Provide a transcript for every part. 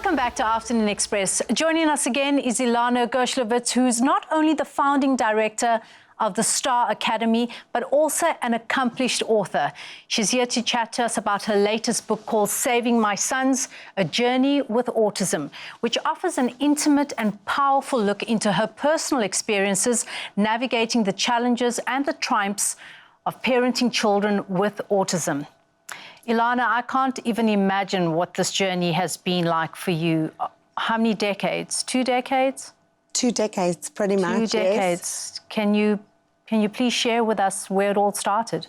Welcome back to Afternoon Express. Joining us again is Ilana Gerschlowitz, who's not only the founding director of the Star Academy, but also an accomplished author. She's here to chat to us about her latest book called Saving My Sons, A Journey with Autism, which offers an intimate and powerful look into her personal experiences, navigating the challenges and the triumphs of parenting children with autism. Ilana, I can't even imagine what this journey has been like for you. How many decades? 2 decades? 2 decades, pretty much. 2 decades. Yes. Can you please share with us where it all started?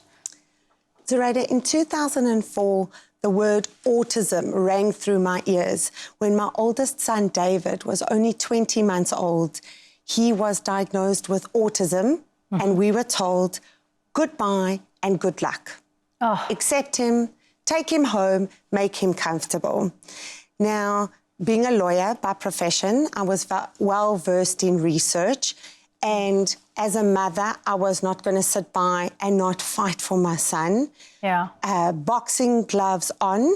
Zoraida, in 2004, the word autism rang through my ears when my oldest son, David, was only 20 months old. He was diagnosed with autism, and we were told, goodbye and good luck. Oh. Accept him, take him home, make him comfortable. Now, being a lawyer by profession, I was well-versed in research, and as a mother, I was not going to sit by and not fight for my son. Yeah. Boxing gloves on,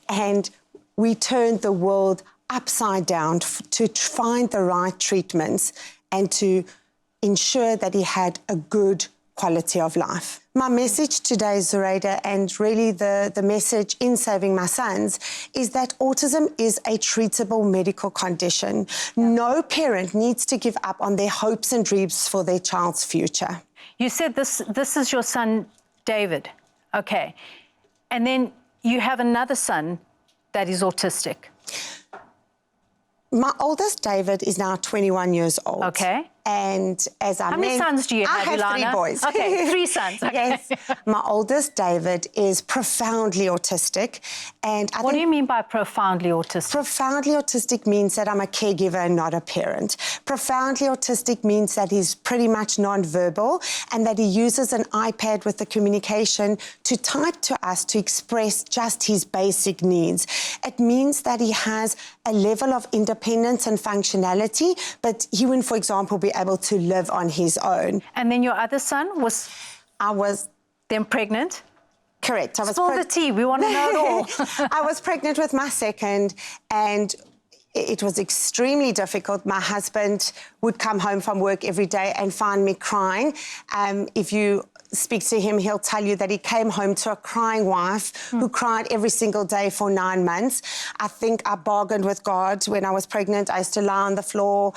and we turned the world upside down to find the right treatments and to ensure that he had a good quality of life. My message today, Zoraida, and really the message in Saving My Sons, is that autism is a treatable medical condition. No parent needs to give up on their hopes and dreams for their child's future. You said this is your son, David. Okay. And then you have another son that is autistic. My oldest, David, is now 21 years old. Okay. And as I How many sons do you have, Ilana? I have 3 boys. Okay, 3 sons. Okay. Yes. My oldest, David, is profoundly autistic. And What do you mean by profoundly autistic? Profoundly autistic means that I'm a caregiver and not a parent. Profoundly autistic means that he's pretty much non-verbal and that he uses an iPad with the communication to type to us to express just his basic needs. It means that he has a level of independence and functionality, but he wouldn't, for example, be able to live on his own. And then your other son was... I was... Then pregnant? Correct. Spill the tea, we want to know it all. I was pregnant with my second, and it was extremely difficult. My husband would come home from work every day and find me crying. If you speak to him, he'll tell you that he came home to a crying wife who cried every single day for 9 months. I think I bargained with God when I was pregnant. I used to lie on the floor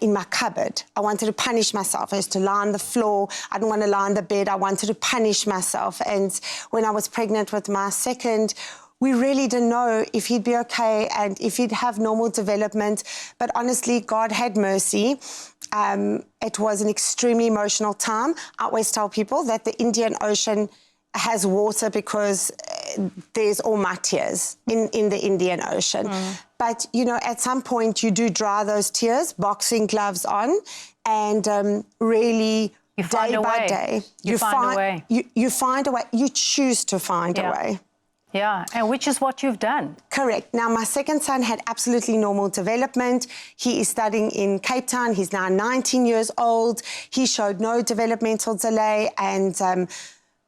in my cupboard. I wanted to punish myself. I used to lie on the floor. I didn't want to lie on the bed. I wanted to punish myself. And when I was pregnant with my second, we really didn't know if he'd be okay and if he'd have normal development. But honestly, God had mercy. It was an extremely emotional time. I always tell people that the Indian Ocean has water because there's all my tears in the Indian Ocean. But, you know, at some point you do dry those tears, boxing gloves on, and really you find day a by way. day. You find a way. You find a way. You choose to find a way. Yeah, and which is what you've done. Correct. Now, my second son had absolutely normal development. He is studying in Cape Town. He's now 19 years old. He showed no developmental delay and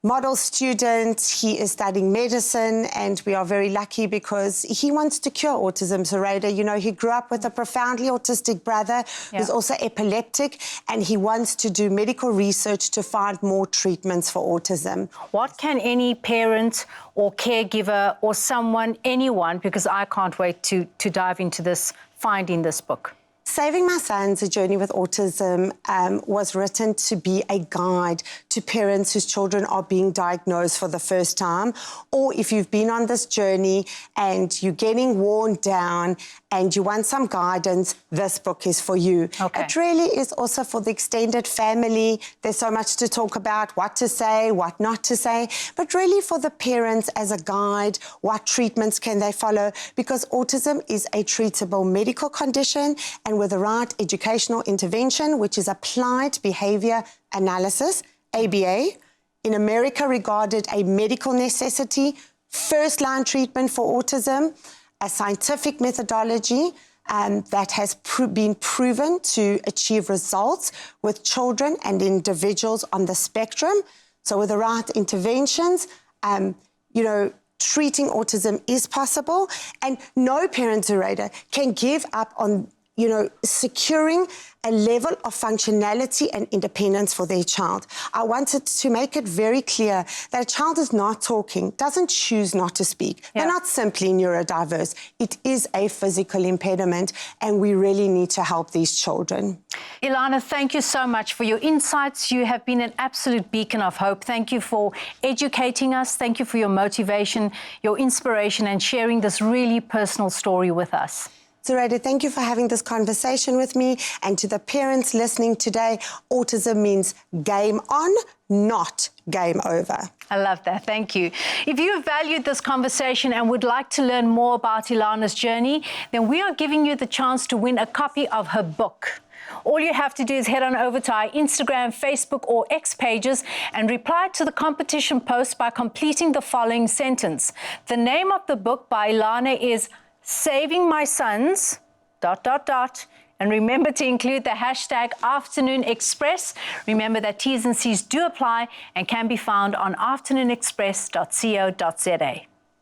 model student. He is studying medicine, and we are very lucky because he wants to cure autism, Zoraida. You know, he grew up with a profoundly autistic brother who's also epileptic, and he wants to do medical research to find more treatments for autism. What can any parent or caregiver or anyone, because I can't wait to dive into this, find in this book? Saving My Sons, A Journey with Autism was written to be a guide to parents whose children are being diagnosed for the first time, or if you've been on this journey and you're getting worn down and you want some guidance, this book is for you. Okay. It really is also for the extended family. There's so much to talk about, what to say, what not to say, but really for the parents as a guide, what treatments can they follow, because autism is a treatable medical condition, and with the right educational intervention, which is applied behavior analysis, ABA, in America regarded a medical necessity, first-line treatment for autism, a scientific methodology that has been proven to achieve results with children and individuals on the spectrum. So with the right interventions, you know, treating autism is possible, and no parent, Zoraida, can give up on, securing a level of functionality and independence for their child. I wanted to make it very clear that a child is not talking, doesn't choose not to speak. They're not simply neurodiverse. It is a physical impediment, and we really need to help these children. Ilana, thank you so much for your insights. You have been an absolute beacon of hope. Thank you for educating us. Thank you for your motivation, your inspiration, and sharing this really personal story with us. Zoraida, thank you for having this conversation with me. And to the parents listening today, autism means game on, not game over. I love that. Thank you. If you have valued this conversation and would like to learn more about Ilana's journey, then we are giving you the chance to win a copy of her book. All you have to do is head on over to our Instagram, Facebook, or X pages and reply to the competition post by completing the following sentence. The name of the book by Ilana is Saving My Sons, ... And remember to include the hashtag Afternoon Express. Remember that T's and C's do apply and can be found on afternoonexpress.co.za.